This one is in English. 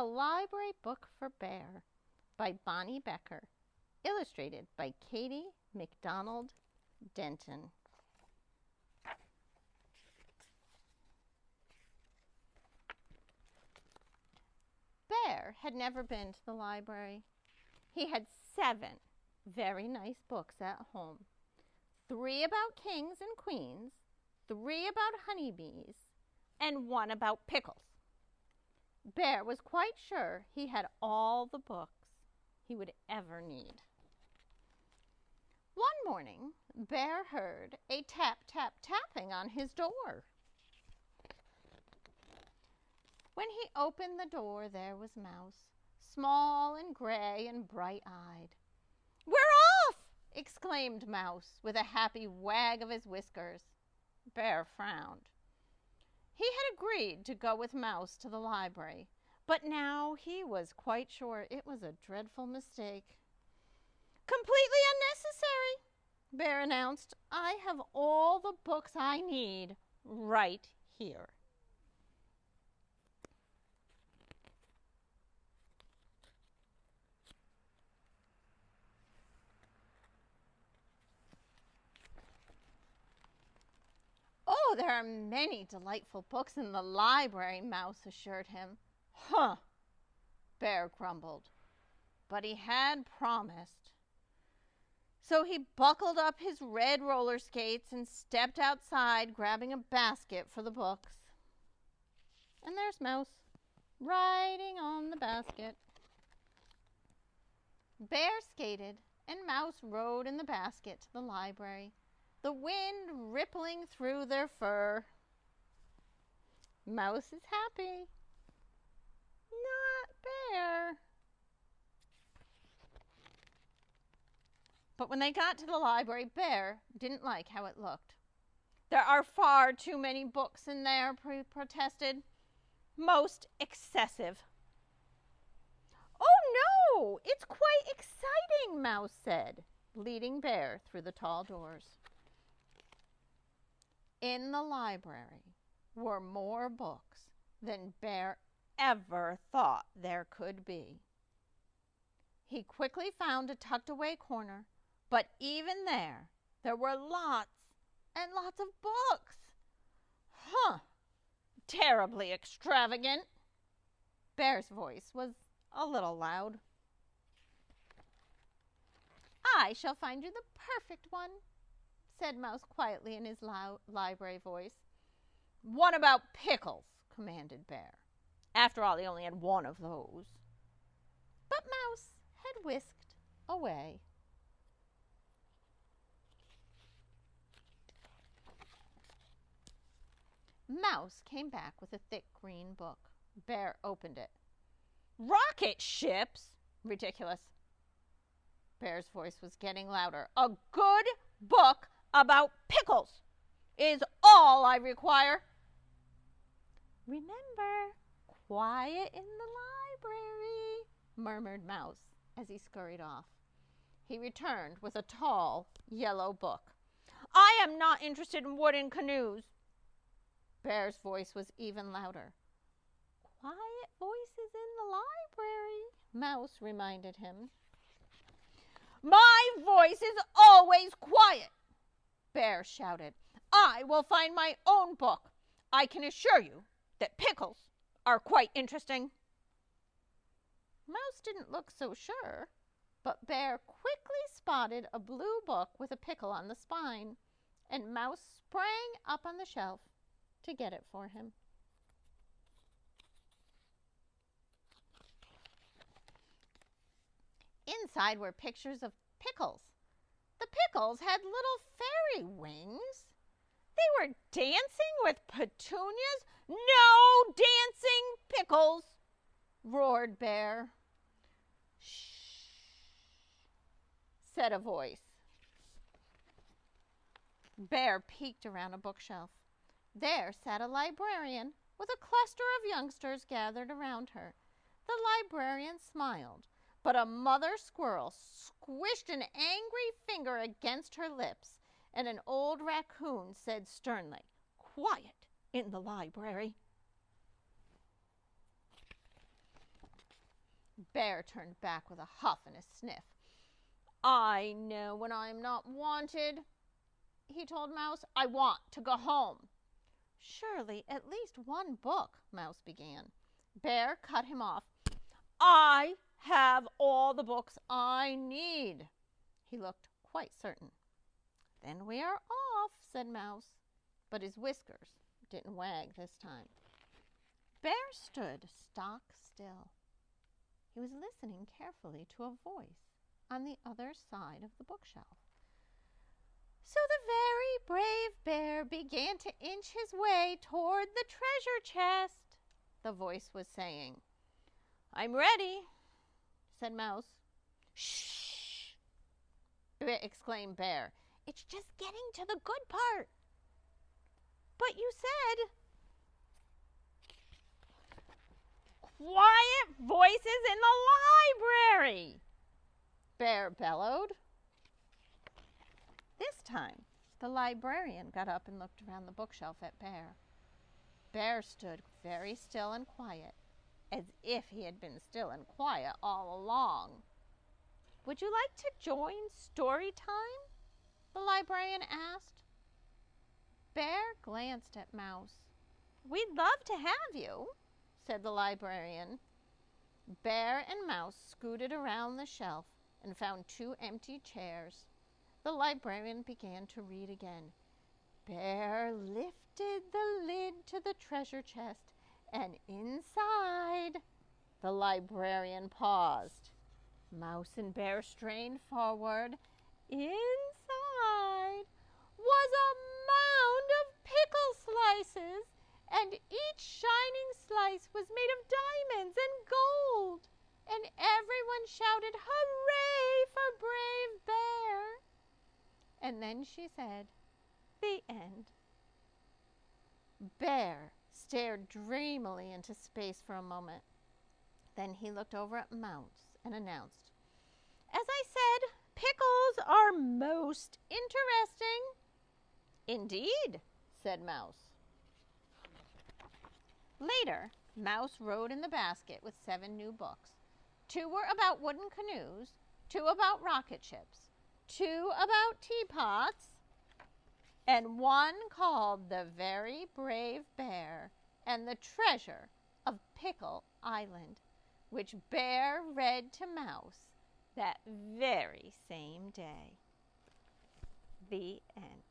A Library Book for Bear by Bonnie Becker, illustrated by Katie MacDonald Denton. Bear had never been to the library. He had 7 very nice books at home. 3 about kings and queens, 3 about honeybees, and 1 about pickles. Bear was quite sure he had all the books he would ever need. One morning, Bear heard a tap, tap, tapping on his door. When he opened the door, there was Mouse, small and gray and bright-eyed. "We're off!" exclaimed Mouse, with a happy wag of his whiskers. Bear frowned. He had agreed to go with Mouse to the library, but now he was quite sure it was a dreadful mistake. "Completely unnecessary," Bear announced. "I have all the books I need right here." "Oh, there are many delightful books in the library," Mouse assured him. "Huh!" Bear grumbled, but he had promised. So he buckled up his red roller skates and stepped outside, grabbing a basket for the books. And there's Mouse, riding on the basket. Bear skated and Mouse rode in the basket to the library, the wind rippling through their fur. Mouse is happy. Not Bear. But when they got to the library, Bear didn't like how it looked. "There are far too many books in there," he protested. "Most excessive." "Oh no, it's quite exciting," Mouse said, leading Bear through the tall doors. In the library were more books than Bear ever thought there could be. He quickly found a tucked-away corner, but even there were lots and lots of books. "Huh! Terribly extravagant." Bear's voice was a little loud. "I shall find you the perfect one," said Mouse quietly in his loud library voice. "What about pickles?" commanded Bear. After all, he only had 1 of those. But Mouse had whisked away. Mouse came back with a thick green book. Bear opened it. "Rocket ships? Ridiculous." Bear's voice was getting louder. "A good book about pickles is all I require." "Remember, quiet in the library," murmured Mouse as he scurried off. He returned with a tall, yellow book. "I am not interested in wooden canoes." Bear's voice was even louder. "Quiet voices in the library," Mouse reminded him. "My voice is always quiet," Bear shouted. "I will find my own book. I can assure you that pickles are quite interesting." Mouse didn't look so sure, but Bear quickly spotted a blue book with a pickle on the spine, and Mouse sprang up on the shelf to get it for him. Inside were pictures of pickles. The pickles had little fairy wings. They were dancing with petunias. "No dancing pickles!" roared Bear. "Shh," said a voice. Bear peeked around a bookshelf. There sat a librarian with a cluster of youngsters gathered around her. The librarian smiled, but a mother squirrel squished an angry finger against her lips, and an old raccoon said sternly, "Quiet in the library." Bear turned back with a huff and a sniff. I know when I am not wanted, he told Mouse. I want to go home. Surely at least one book, Mouse began. Bear cut him off. I have all the books I need. He looked quite certain. Then we are off, said Mouse, but his whiskers didn't wag this time. Bear stood stock still. He was listening carefully to a voice on the other side of the bookshelf. So the very brave bear began to inch his way toward the treasure chest, the voice was saying. I'm ready, said Mouse. Shh, exclaimed Bear. It's just getting to the good part. But you said... Quiet voices in the library, Bear bellowed. This time, the librarian got up and looked around the bookshelf at Bear. Bear stood very still and quiet, as if he had been still and quiet all along. Would you like to join story time? The librarian asked. Bear glanced at Mouse. We'd love to have you, said the librarian. Bear and Mouse scooted around the shelf and found 2 empty chairs. The librarian began to read again. Bear lifted the lid to the treasure chest, and inside, the librarian paused. Mouse and Bear strained forward. Inside was a mound of pickle slices, and each shining slice was made of diamonds and gold. And everyone shouted, hooray for brave Bear. And then she said, the end. Bear stared dreamily into space for a moment. Then he looked over at Mouse and announced, as I said, pickles are most interesting. Indeed, said Mouse. Later, Mouse rode in the basket with 7 new books. 2 were about wooden canoes, 2 about rocket ships, 2 about teapots, and 1 called The Very Brave Bear and the Treasure of Pickle Island, which Bear read to Mouse that very same day. The end.